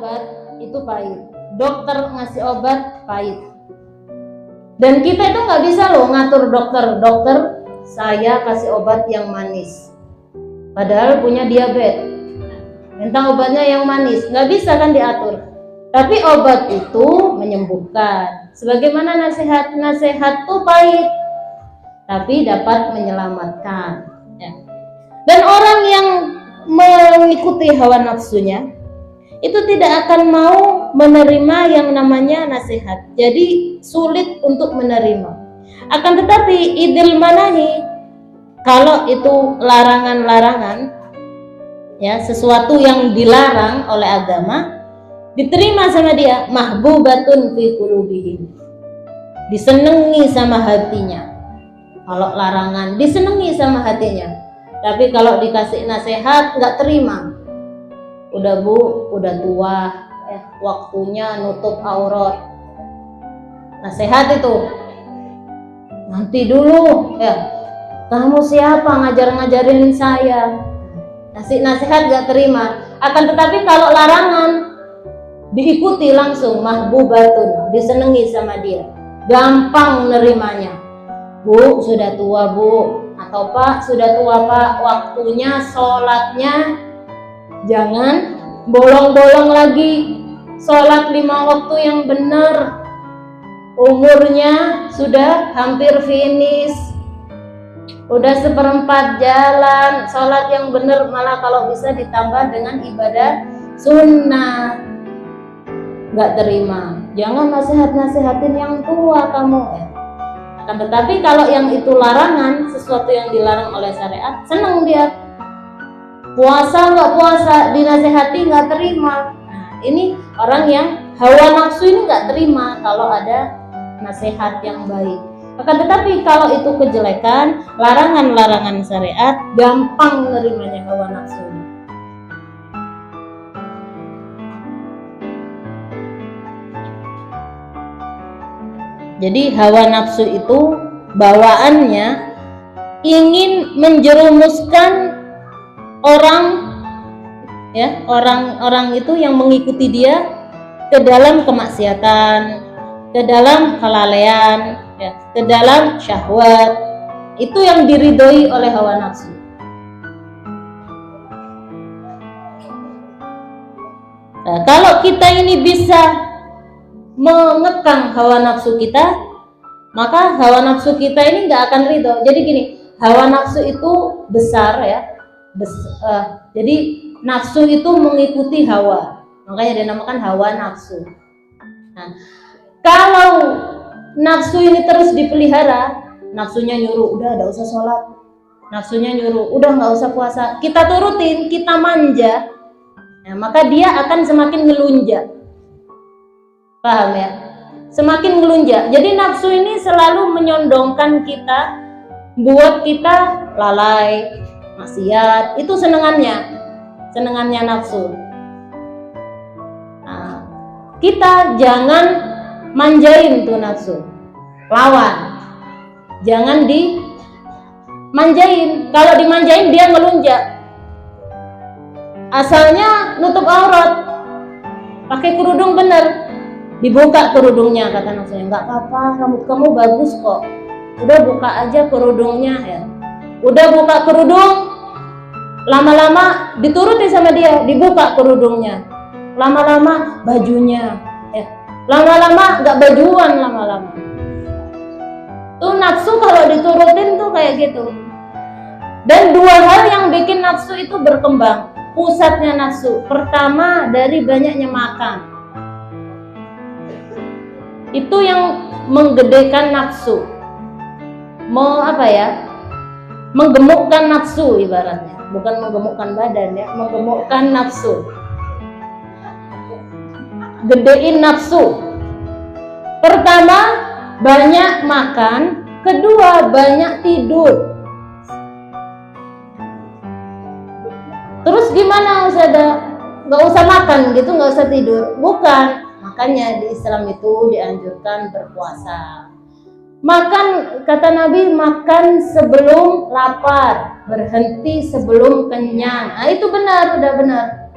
obat itu pahit, dokter ngasih obat pahit. Dan kita itu nggak bisa loh ngatur dokter saya kasih obat yang manis, padahal punya diabetes, minta obatnya yang manis, nggak bisa kan diatur. Tapi obat itu menyembuhkan, sebagaimana nasihat tuh pahit, tapi dapat menyelamatkan. Ya. Dan orang yang mengikuti hawa nafsunya itu tidak akan mau menerima yang namanya nasihat, jadi sulit untuk menerima. Akan tetapi idil manahi, kalau itu larangan-larangan, ya, sesuatu yang dilarang oleh agama, diterima sama dia, mahbubatun fi qulubihim, disenangi sama hatinya. Kalau larangan disenangi sama hatinya, tapi kalau dikasih nasihat nggak terima. Udah bu, udah tua, waktunya nutup aurat. Nasihat itu, nanti dulu, ya. Kamu siapa ngajarin saya? Nasihat gak terima. Akan tetapi kalau larangan diikuti langsung, mahbubatun, disenangi sama dia, gampang nerimanya. Bu, sudah tua bu, atau Pak, sudah tua Pak, waktunya sholatnya jangan bolong-bolong lagi, sholat 5 waktu yang benar. Umurnya sudah hampir finish, udah 1/4 jalan, sholat yang benar, malah kalau bisa ditambah dengan ibadah sunnah. Gak terima, jangan nasihatin yang tua kamu, ya. Akan tetapi kalau yang itu larangan, sesuatu yang dilarang oleh syariat, senang dia. Puasa nggak puasa, dinasehati nggak terima. Nah, ini orang yang hawa nafsu ini nggak terima kalau ada nasihat yang baik. Akan tetapi kalau itu kejelekan, larangan-larangan syariat, gampang menerimanya hawa nafsu. Jadi hawa nafsu itu bawaannya ingin menjerumuskan orang itu yang mengikuti dia ke dalam kemaksiatan, ke dalam kelalaian, ya, ke dalam syahwat. Itu yang diridhoi oleh hawa nafsu. Nah, kalau kita ini bisa mengekang hawa nafsu kita, maka hawa nafsu kita ini nggak akan ridho. Jadi gini, hawa nafsu itu besar, ya. Jadi nafsu itu mengikuti hawa, makanya dinamakan hawa nafsu. Nah, kalau nafsu ini terus dipelihara, nafsunya nyuruh udah nggak usah sholat, nafsunya nyuruh udah nggak usah puasa, kita turutin, kita manja, nah, maka dia akan semakin ngelunjak. Paham ya? Semakin ngelunjak. Jadi nafsu ini selalu menyondongkan kita, buat kita lalai, maksiat. Itu senengannya nafsu. Nah, kita jangan manjain tuh nafsu, lawan. Jangan dimanjain. Kalau dimanjain dia ngelunjak. Asalnya nutup aurat, pakai kerudung bener, dibuka kerudungnya, kata nafsunya, nggak apa-apa, rambut kamu bagus kok, udah buka aja kerudungnya, ya. Udah buka kerudung, lama-lama dituruti sama dia, dibuka kerudungnya, lama-lama bajunya, ya. Lama-lama nggak bajuan, lama-lama. Tuh nafsu kalau diturutin tuh kayak gitu. Dan 2 hal yang bikin nafsu itu berkembang, pusatnya nafsu. Pertama, dari banyaknya makan. Itu yang menggedekan nafsu. Menggemukkan nafsu ibaratnya. Bukan menggemukkan badan, ya, menggemukkan nafsu. Gedein nafsu. Pertama, banyak makan. Kedua, banyak tidur. Terus gimana Ustazah? Nggak usah makan gitu, nggak usah tidur? Bukan. Makanya di Islam itu dianjurkan berpuasa. Makan, kata Nabi, makan sebelum lapar, berhenti sebelum kenyang. Nah, itu benar, udah benar.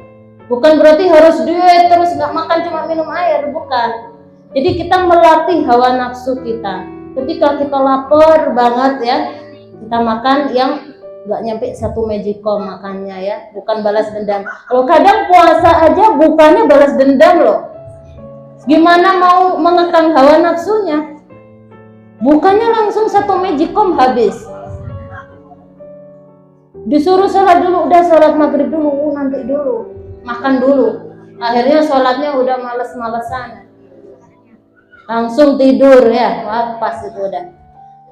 Bukan berarti harus diet terus nggak makan cuma minum air, bukan. Jadi kita melatih hawa nafsu kita. Ketika kita lapar banget ya, kita makan yang nggak nyampe 1 magicom makannya ya, bukan balas dendam. Kalau kadang puasa aja bukannya balas dendam loh. Gimana mau mengekang hawa nafsunya? Bukannya langsung 1 magicom habis. Disuruh sholat dulu, udah sholat maghrib dulu, nanti dulu, makan dulu. Akhirnya sholatnya udah males-malesan, langsung tidur ya, wah pas itu udah.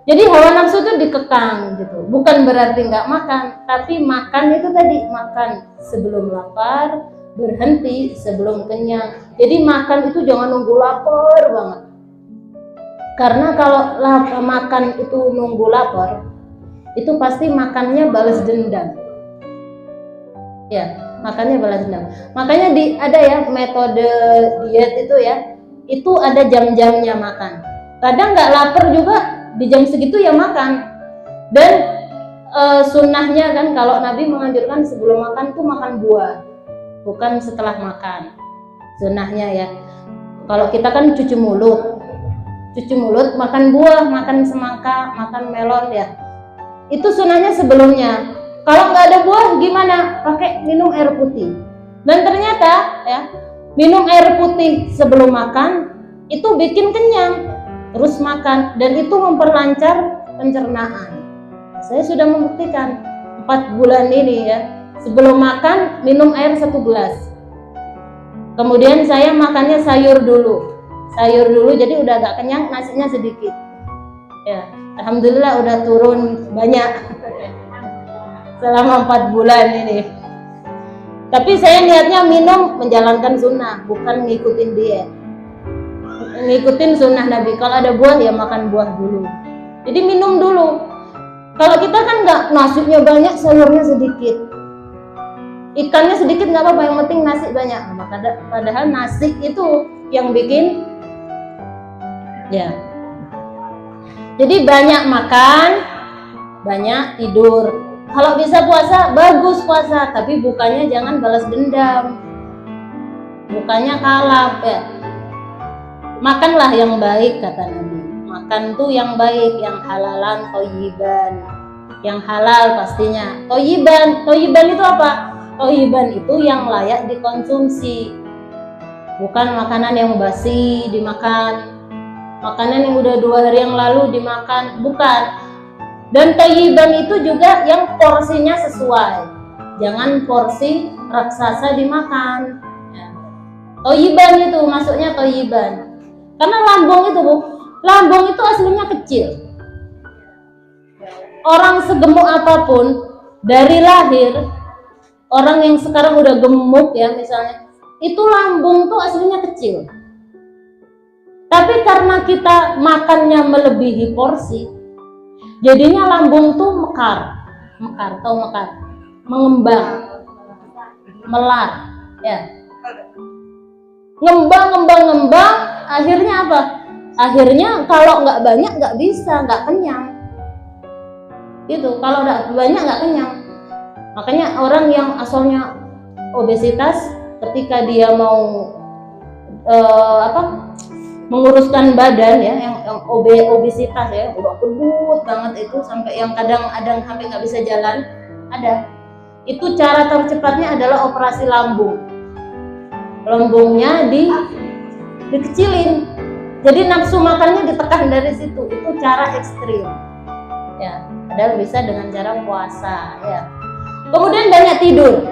Jadi hawa nafsu itu dikekang gitu, bukan berarti nggak makan, tapi makan itu tadi, makan sebelum lapar, berhenti sebelum kenyang. Jadi makan itu jangan nunggu lapar banget, karena kalau makan itu nunggu lapar, itu pasti makannya balas dendam. Ya, makannya balas dendam. Makanya ada ya metode diet itu ya, itu ada jam-jamnya makan. Kadang nggak lapar juga di jam segitu ya makan. Dan sunnahnya kan kalau Nabi menganjurkan sebelum makan tuh makan buah, bukan setelah makan. Sunnahnya ya. Kalau kita kan cuci mulut makan buah, makan semangka, makan melon ya. Itu sunahnya sebelumnya. Kalau nggak ada buah gimana? Pakai minum air putih. Dan ternyata ya, minum air putih sebelum makan itu bikin kenyang. Terus makan, dan itu memperlancar pencernaan. Saya sudah membuktikan 4 bulan ini ya. Sebelum makan minum air 1 gelas. Kemudian saya makannya sayur dulu, jadi udah agak kenyang, nasinya sedikit. Ya, alhamdulillah udah turun banyak selama 4 bulan ini. Tapi saya niatnya minum menjalankan sunnah, bukan ngikutin diet. Ngikutin sunnah Nabi. Kalau ada buah ya makan buah dulu. Jadi minum dulu. Kalau kita kan nggak, nasinya banyak, sayurnya sedikit, ikannya sedikit nggak apa-apa, yang penting nasi banyak. Padahal nasi itu yang bikin ya. Jadi banyak makan, banyak tidur. Kalau bisa puasa, bagus puasa, tapi bukannya jangan balas dendam, bukannya kalap ya. Makanlah yang baik kata Nabi. Makan tuh yang baik, yang halalan, thayyiban, yang halal pastinya. Thayyiban itu apa? Thayyiban itu yang layak dikonsumsi, bukan makanan yang basi dimakan. Makanan yang udah 2 hari yang lalu dimakan, bukan. Dan thayyiban itu juga yang porsinya sesuai, jangan porsi raksasa dimakan ya. Thayyiban itu masuknya thayyiban, karena lambung itu aslinya kecil. Orang segemuk apapun dari lahir, orang yang sekarang udah gemuk ya misalnya, itu lambung tuh aslinya kecil. Tapi karena kita makannya melebihi porsi, jadinya lambung tuh mekar, mengembang, melar, ya, ngembang, akhirnya apa? Akhirnya kalau nggak banyak nggak bisa, nggak kenyang. Itu kalau udah banyak nggak kenyang. Makanya orang yang asalnya obesitas, ketika dia mau menguruskan badan ya, yang obesitas ya, udah gendut banget itu, sampai yang kadang-kadang sampai nggak bisa jalan, ada. Itu cara tercepatnya adalah operasi lambung. Lambungnya dikecilin, jadi nafsu makannya ditekan dari situ. Itu cara ekstrim ya, padahal bisa dengan cara puasa ya. Kemudian banyak tidur.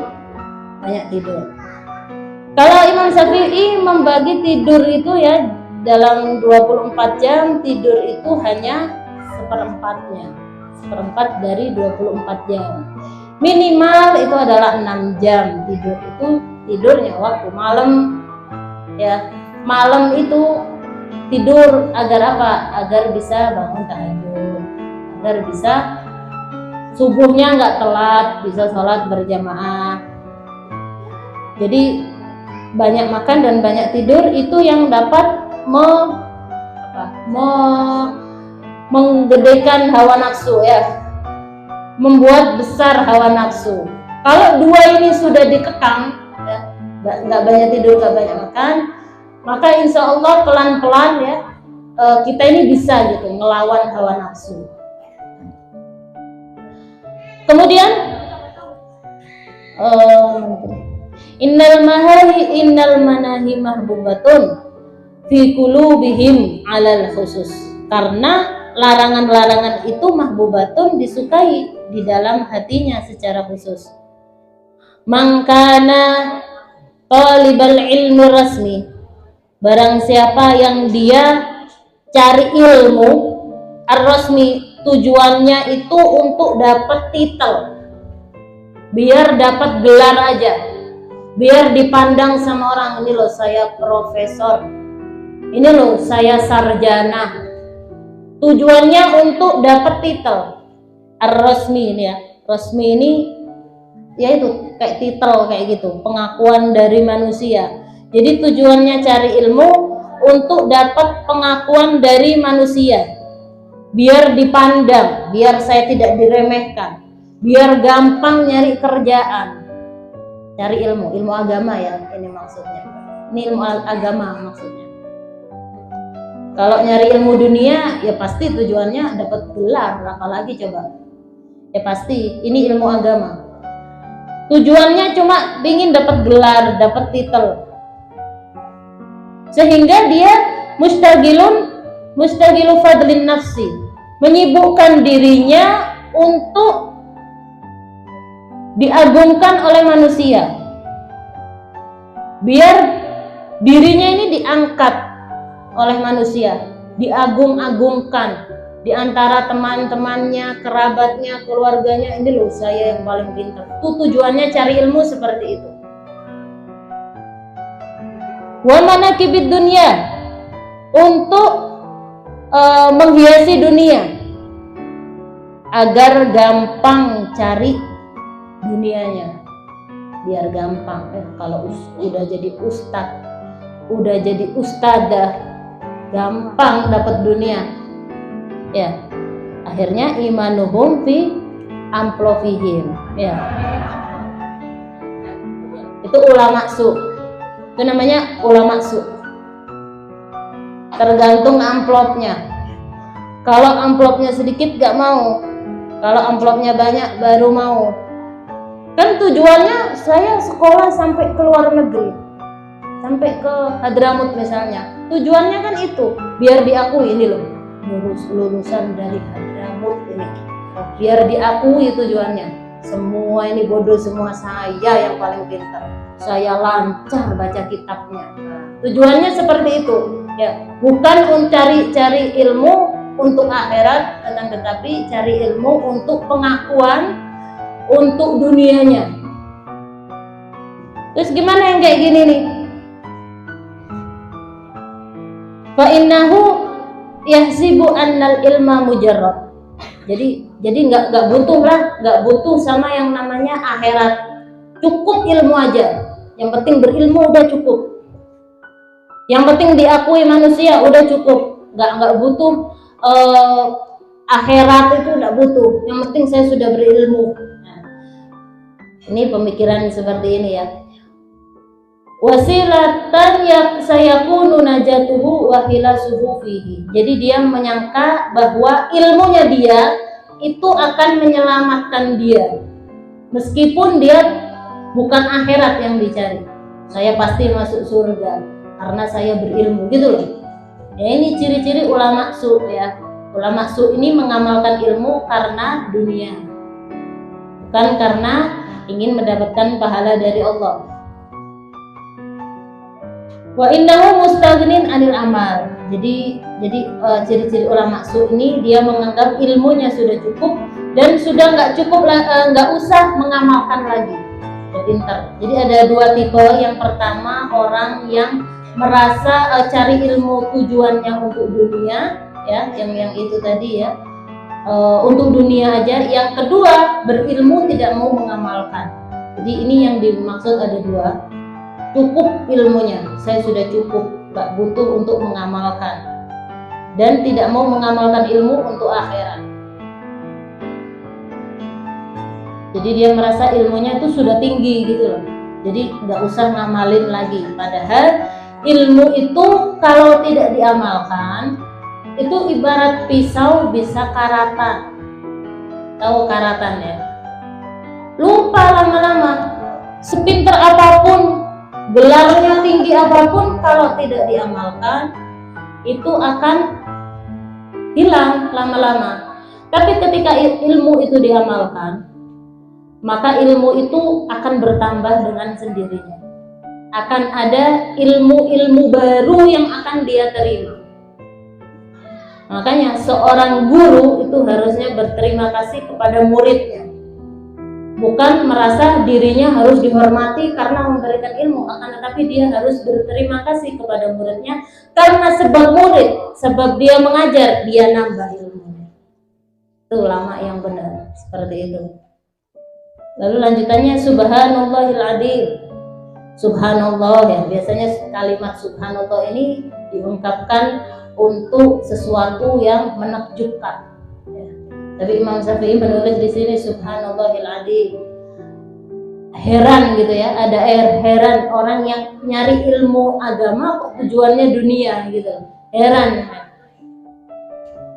Kalau Imam Syafi'i membagi tidur itu ya, dalam 24 jam tidur itu hanya seperempat dari 24 jam. Minimal itu adalah 6 jam tidur. Itu tidurnya waktu malam ya. Malam itu tidur agar apa? Agar bisa bangun tahajud, agar bisa subuhnya nggak telat, bisa sholat berjamaah. Jadi banyak makan dan banyak tidur itu yang dapat menggedekan hawa nafsu ya, membuat besar hawa nafsu. Kalau 2 ini sudah dikekang ya, nggak banyak tidur, nggak banyak makan, maka insya Allah pelan-pelan ya kita ini bisa gitu ngelawan hawa nafsu. Kemudian innal manahi mahbubatun fi qulubihim alal khusus. Karena larangan-larangan itu mahbubatun disukai di dalam hatinya secara khusus. Mangkana talibal ilmu rasmi, barang siapa yang dia cari ilmu ar-rasmi, tujuannya itu untuk dapat titel, biar dapat gelar aja, biar dipandang sama orang, ini loh saya profesor, ini loh saya sarjana. Tujuannya untuk dapat titel ar-rasmi ini ya. Rasmi ini ya itu kayak titel kayak gitu, pengakuan dari manusia. Jadi tujuannya cari ilmu untuk dapat pengakuan dari manusia, biar dipandang, biar saya tidak diremehkan, biar gampang nyari kerjaan. Cari ilmu agama ya, ini maksudnya. Ini ilmu agama maksudnya. Kalau nyari ilmu dunia ya pasti tujuannya dapat gelar, apalagi coba. Ya pasti ini ilmu agama. Tujuannya cuma ingin dapat gelar, dapat titel. Sehingga dia mustagilu fadlin nafsi, menyibukkan dirinya untuk diagungkan oleh manusia, biar dirinya ini diangkat oleh manusia, diagung-agungkan di antara teman-temannya, kerabatnya, keluarganya. Ini loh saya yang paling pintar. Itu tujuannya cari ilmu seperti itu. Wa manakibid dunia, untuk menghiasi dunia agar gampang cari dunianya, biar gampang. Kalau udah jadi ustadz, udah jadi ustadzah, gampang dapat dunia. Ya, akhirnya imanuhum fi amplofihim. Ya, itu ulama su. Itu namanya ulama su. Tergantung amplopnya. Kalau amplopnya sedikit gak mau, kalau amplopnya banyak baru mau. Kan tujuannya saya sekolah sampai ke luar negeri, sampai ke Hadramut misalnya. Tujuannya kan itu, biar diakui, ini loh lulusan dari Hadramut ini, biar diakui tujuannya. Semua ini bodoh semua, saya yang paling pintar, saya lancar baca kitabnya. Tujuannya seperti itu ya, bukan cari ilmu untuk akhirat, tetapi cari ilmu untuk pengakuan, untuk dunianya. Terus gimana yang kayak gini nih? Fa innahu yahsibu annal ilma mujarrad. Jadi nggak butuh sama yang namanya akhirat. Cukup ilmu aja. Yang penting berilmu udah cukup. Yang penting diakui manusia udah cukup. Nggak butuh akhirat, itu nggak butuh. Yang penting saya sudah berilmu. Nah, ini pemikiran seperti ini ya. Wasilatan sayakunu najatuhu wa khilasuhu fihi. Jadi dia menyangka bahwa ilmunya dia itu akan menyelamatkan dia, meskipun dia bukan akhirat yang dicari. Saya pasti masuk surga karena saya berilmu, gitu loh. Ya, ini ciri-ciri ulama su ya. Ulama su ini mengamalkan ilmu karena dunia, bukan karena ingin mendapatkan pahala dari Allah. Wa innahu mustaghnin anil amal. Jadi ciri-ciri ulama su ini dia menganggap ilmunya sudah cukup dan sudah nggak usah mengamalkan lagi. Sudah pintar. Jadi ada dua tipe. Yang pertama, orang yang merasa cari ilmu tujuannya untuk dunia, ya, yang itu tadi ya, untuk dunia aja. Yang kedua, berilmu tidak mau mengamalkan. Jadi ini yang dimaksud ada dua. Cukup ilmunya, saya sudah cukup, gak butuh untuk mengamalkan, dan tidak mau mengamalkan ilmu untuk akhirat. Jadi dia merasa ilmunya itu sudah tinggi gitu loh, Jadi nggak usah ngamalin lagi. Padahal ilmu itu kalau tidak diamalkan, itu ibarat pisau bisa karatan. Tahu karatan ya? Lupa lama-lama. Sepinter apapun, gelarnya tinggi apapun, kalau tidak diamalkan, itu akan hilang lama-lama. Tapi ketika ilmu itu diamalkan, maka ilmu itu akan bertambah dengan sendirinya. Akan ada ilmu-ilmu baru yang akan dia terima. Makanya seorang guru itu harusnya berterima kasih kepada muridnya. Bukan merasa dirinya harus dihormati karena memberikan ilmu, akan tetapi dia harus berterima kasih kepada muridnya karena sebab murid, sebab dia mengajar, dia nambah ilmunya. Itu ulama yang benar, seperti itu. Lalu lanjutannya subhanallahil adzim. Subhanallah ya, biasanya kalimat subhanallah ini diungkapkan untuk sesuatu yang menakjubkan. Ya. Tapi Imam Syafi'i menulis di sini subhanallahil adzim. Heran gitu ya, ada heran orang yang nyari ilmu agama kok tujuannya dunia gitu. Heran.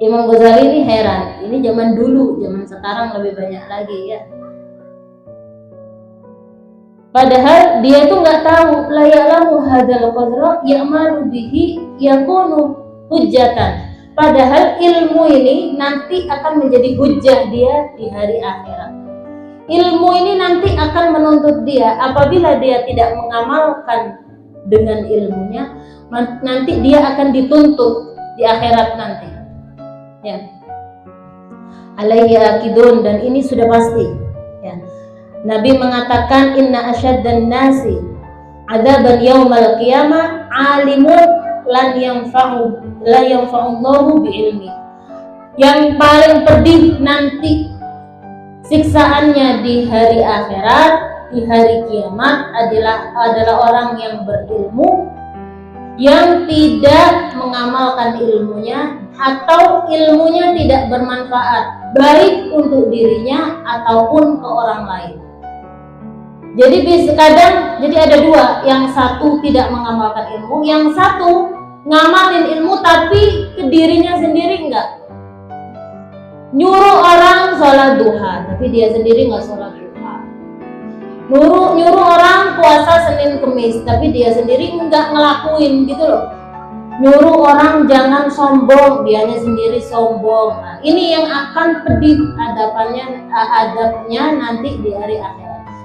Imam Ghazali ini heran. Ini zaman dulu, zaman sekarang lebih banyak lagi ya. Padahal dia itu nggak tahu la ya'lamu hadzal qadra ya'malu bihi yakunu hujjatan. Padahal ilmu ini nanti akan menjadi hujjah dia di hari akhirat. Ilmu ini nanti akan menuntut dia apabila dia tidak mengamalkan dengan ilmunya, nanti dia akan dituntut di akhirat nanti. Ya. Alaihi akidun, dan ini sudah pasti. Ya. Nabi mengatakan inna asyaddan nasi adzaban yaumal qiyamah alimun la yanfa'ullahu bi'ilmi. Yang paling pedih nanti siksaannya di hari akhirat, di hari kiamat adalah orang yang berilmu yang tidak mengamalkan ilmunya atau ilmunya tidak bermanfaat baik untuk dirinya ataupun ke orang lain. Jadi kadang ada dua, yang satu tidak mengamalkan ilmu, yang satu ngamalin ilmu tapi ke dirinya sendiri enggak. Nyuruh orang sholat duha tapi dia sendiri enggak sholat duha. Nyuruh orang puasa Senin Kemis tapi dia sendiri enggak ngelakuin gitu loh. Nyuruh orang jangan sombong, dianya sendiri sombong. Nah, ini yang akan pedih adabnya nanti di hari akhirat.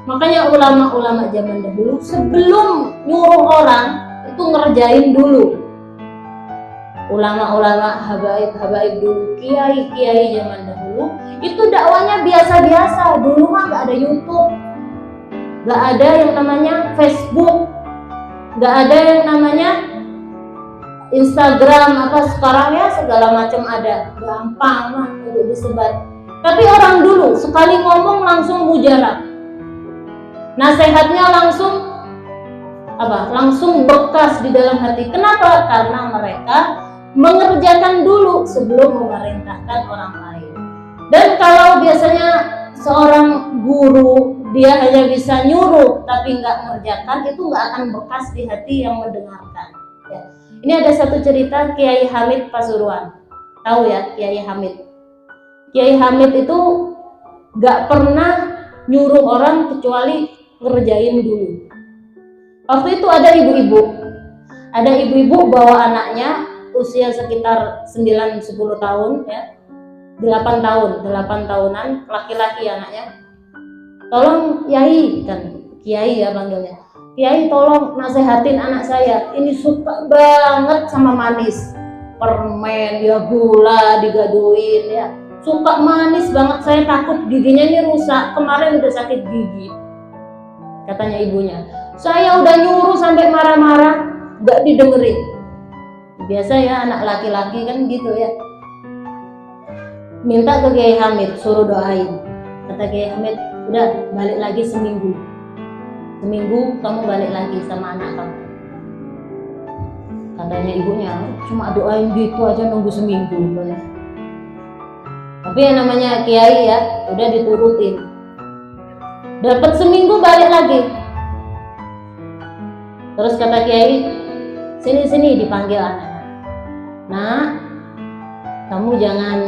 Makanya ulama-ulama zaman dahulu sebelum nyuruh orang itu ngerjain dulu. Ulama-ulama habaib dulu, kiai zaman dahulu itu dakwanya biasa-biasa. Dulu mah nggak ada YouTube, nggak ada yang namanya Facebook, nggak ada yang namanya Instagram apa sekarang ya segala macam ada, gampang mah untuk disebar. Tapi orang dulu sekali ngomong langsung mujarab. Nasihatnya langsung bekas di dalam hati. Kenapa? Karena mereka mengerjakan dulu sebelum memerintahkan orang lain. Dan kalau biasanya seorang guru dia hanya bisa nyuruh tapi nggak mengerjakan, itu nggak akan bekas di hati yang mendengarkan. Ya. Ini ada satu cerita Kiai Hamid Pasuruan. Tahu ya Kiai Hamid? Kiai Hamid itu nggak pernah nyuruh orang kecuali ngerjain dulu. Waktu itu ada ibu-ibu bawa anaknya usia sekitar 9-10 tahun ya, 8 tahunan, laki-laki anaknya. Tolong Kiai, kan Kiai ya panggilnya. Kiai tolong nasehatin anak saya, ini suka banget sama manis, permen ya, gula digaduin ya, suka manis banget, saya takut giginya ini rusak, kemarin udah sakit gigi. Katanya ibunya, saya udah nyuruh sampai marah-marah, gak didengerin. Biasa ya anak laki-laki kan gitu ya. Minta ke Kiai Hamid, suruh doain. Kata Kiai Hamid, udah balik lagi seminggu kamu balik lagi sama anak kamu. Katanya ibunya, cuma doain gitu aja nunggu seminggu. Tapi yang namanya Kiai ya, udah diturutin. Dapat seminggu balik lagi. Terus kata Kiai, sini dipanggil anaknya. Nah, kamu jangan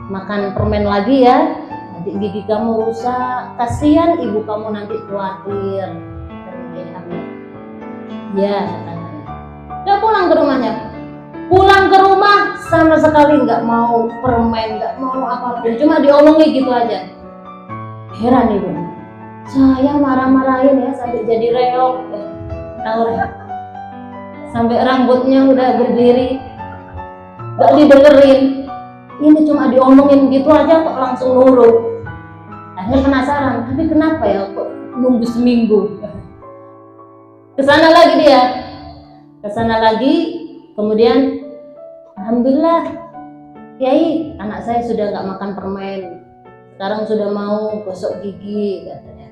makan permen lagi ya, nanti gigi kamu rusak, kasihan ibu kamu nanti khawatir. Ya, katanya. Udah pulang ke rumahnya. Pulang ke rumah sama sekali nggak mau permen, nggak mau apapun, cuma diomongin gitu aja. Heran ibu, saya marah-marahin ya sampai jadi reok, tahu reok? Sampai rambutnya udah berdiri, nggak didengerin. Ini cuma diomongin gitu aja kok langsung nurut. Akhirnya penasaran, tapi kenapa ya kok nunggu seminggu? Kesana lagi dia, kesana lagi. Kemudian, alhamdulillah, Kiai, anak saya sudah nggak makan permen. Sekarang sudah mau gosok gigi, katanya.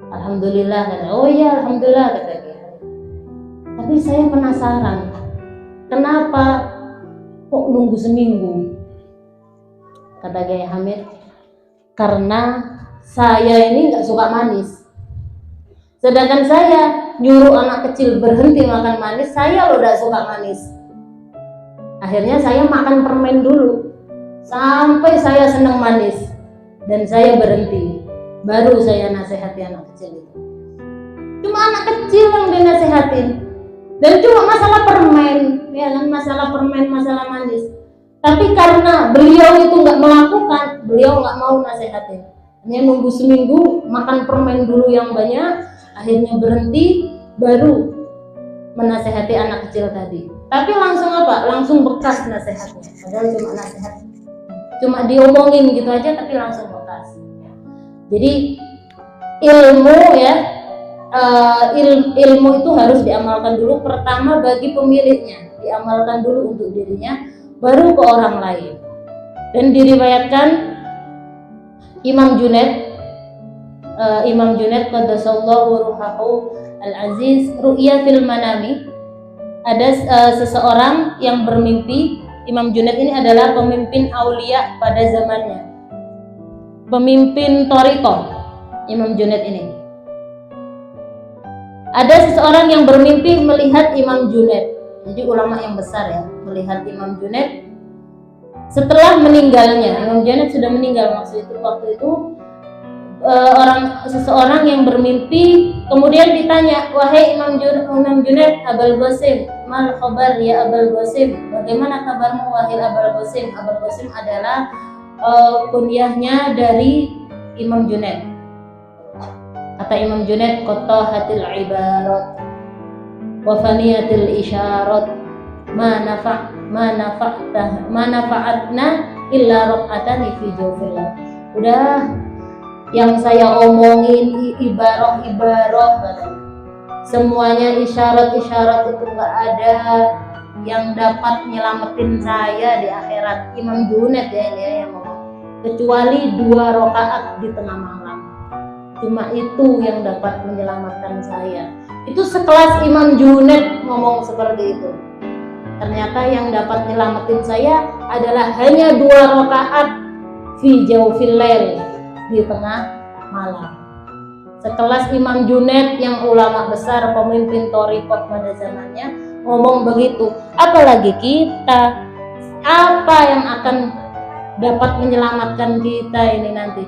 Alhamdulillah, katanya. Oh iya, alhamdulillah, kata Kiai. Tapi saya penasaran, kenapa kok nunggu seminggu? Kata Kiai Hamid, karena saya ini nggak suka manis. Sedangkan saya nyuruh anak kecil berhenti makan manis, saya loh gak suka manis. Akhirnya saya makan permen dulu sampai saya senang manis dan saya berhenti. Baru saya nasihati anak kecil itu. Cuma anak kecil yang dinasehatin dan cuma masalah permen, ya kan, masalah permen, masalah manis. Tapi karena beliau itu nggak melakukan, beliau nggak mau nasehatin. Hanya nunggu seminggu makan permen dulu yang banyak. Akhirnya berhenti, baru menasehati anak kecil tadi. Tapi langsung apa? Langsung bekas nasehatnya. Padahal cuma nasehat, cuma diomongin gitu aja, tapi langsung bekas. Jadi ilmu ya, ilmu itu harus diamalkan dulu. Pertama bagi pemiliknya, diamalkan dulu untuk dirinya, baru ke orang lain. Dan diriwayatkan Imam Junaid qaddasallahu ruhahu al-aziz ru'ya fil manami. Ada seseorang yang bermimpi. Imam Junaid ini adalah pemimpin aulia pada zamannya, pemimpin thariqah. Imam Junaid ini, ada seseorang yang bermimpi melihat Imam Junaid. Jadi ulama yang besar ya, melihat Imam Junaid setelah meninggalnya. Imam Junaid sudah meninggal waktu itu seseorang yang bermimpi kemudian ditanya, wahai Imam Junaid Abul Qasim, mal khabar ya Abul Qasim, bagaimana kabarmu wahai Abul Qasim? Abul Qasim adalah kunyahnya dari Imam Junaid. Kata Imam Junaid, qatahatil ibarat wa faniyatil isyarat ma nafa'atna illa raq'atan fi jawfillah. Udah yang saya omongin ibarah, semuanya isyarat-isyarat itu nggak ada yang dapat nyelamatin saya di akhirat. Imam Junaid ya ini yang ngomong, kecuali 2 rakaat di tengah malam. Cuma itu yang dapat menyelamatkan saya. Itu sekelas Imam Junaid ngomong seperti itu. Ternyata yang dapat nyelamatin saya adalah hanya 2 rakaat fi jawfil lail, di tengah malam. Sekelas Imam Junaid yang ulama besar, pemimpin thariqah pada zamannya, ngomong begitu. Apalagi kita, apa yang akan dapat menyelamatkan kita ini nanti?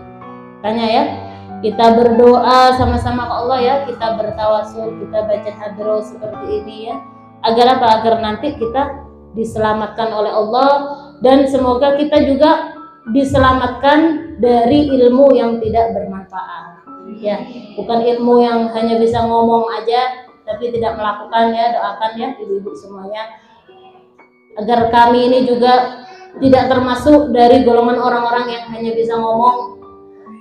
Tanya ya. Kita berdoa sama-sama ke Allah ya, kita bertawasul, kita baca hadroh seperti ini ya. Agar apa? Agar nanti kita diselamatkan oleh Allah, dan semoga kita juga diselamatkan dari ilmu yang tidak bermanfaat. Ya, bukan ilmu yang hanya bisa ngomong aja tapi tidak melakukan ya. Doakan ya ibu-ibu semuanya agar kami ini juga tidak termasuk dari golongan orang-orang yang hanya bisa ngomong.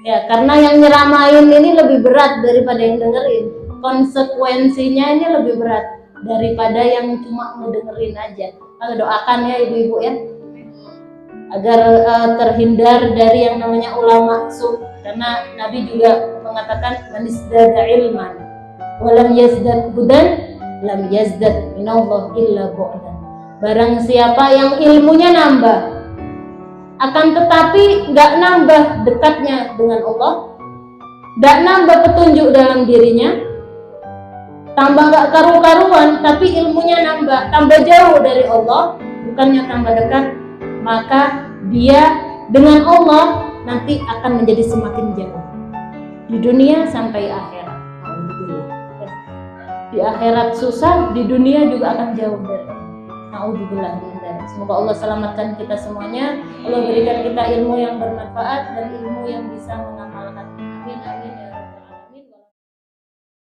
Ya, karena yang nyeramain ini lebih berat daripada yang dengerin. Konsekuensinya ini lebih berat daripada yang cuma ngedengerin aja. Maka doakan ya ibu-ibu ya, agar terhindar dari yang namanya ulama su. Karena Nabi juga mengatakan man izdada ilman wa lam yazdad hudan lam yazdad minallah illa bu'dan. Barang siapa yang ilmunya nambah, akan tetapi nggak nambah dekatnya dengan Allah, nggak nambah petunjuk dalam dirinya, tambah nggak karu-karuan, tapi ilmunya tambah jauh dari Allah, bukannya tambah dekat, maka dia dengan Allah nanti akan menjadi semakin jauh di dunia sampai akhirat. Di akhirat susah, di dunia juga akan jauh dari Allah. Nauzubillah. Semoga Allah selamatkan kita semuanya. Allah berikan kita ilmu yang bermanfaat dan ilmu yang bisa mengamalkan.